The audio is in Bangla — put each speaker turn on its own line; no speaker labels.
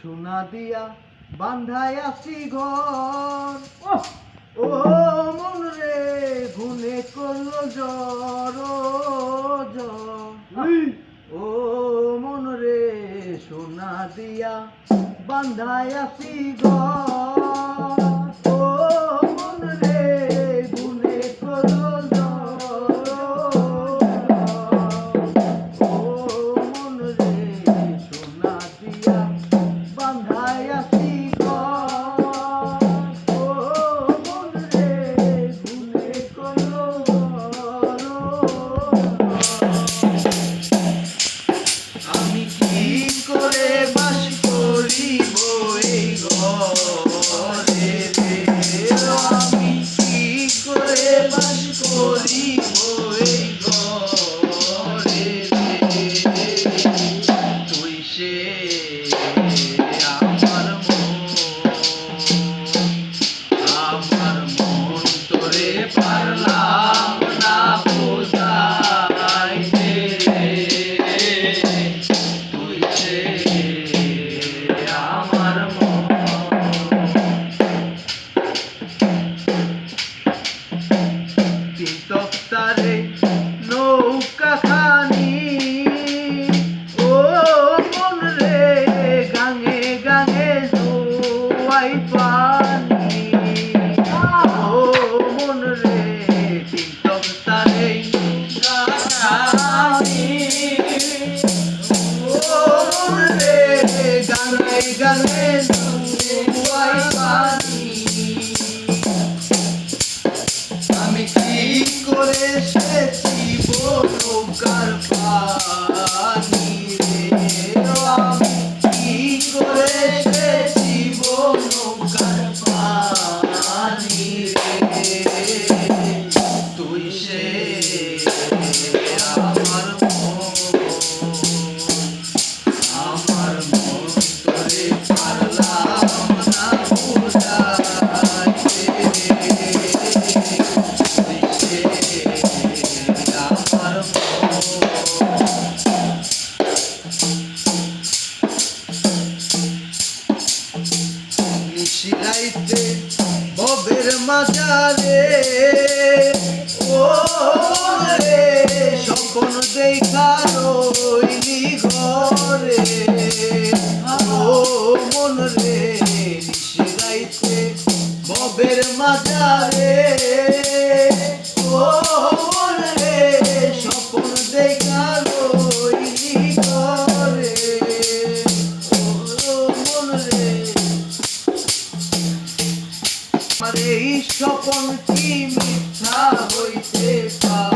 সোনা দিয়া বান্ধাই আছি ঘর। ও মন রে গুনে করলো জ্বর ও মন রে সোনা দিয়া বান্ধাই আছি ঘর। ও মন রে গুনে করলো জ্বর ও মন রে সোনা দিয়া বান্ধাই আছি আমি কি করে বাস করিব এই ঘরে রে? আমি কি করে বাস করিব এই ঘরে রে? তুই সে আমার মন তোরে পারলাম না বোঝাইতে রে। তুই সে আমার মন তিন তক্তারে নৌকা খানি ও মন রে গাঙে গাঙে জোয়াই পানি ও মন রে তিন তক্তারে নৌকা খানি ও মন রে গাঙে গাঙে জোয়াই পানি। আমি কি করে সেচিব নৌকার পানি রে? আমি কি করে সেচিব নৌকার পানি রে? তুই সে আমার মন তোরে পারলাম না বোঝাইতে রে। নিশিরাইতে ভবের মাঝারে ও রে স্বপ্ন দেখা রইলি ঘরে ও মন রে নিশিরাইতে ভবের মাঝারে ও মন রে স্বপ্ন দেখা রইলি ঘরে ও মন রে আমার এই স্বপ্ন কি মিথ্যা হইতে পারে?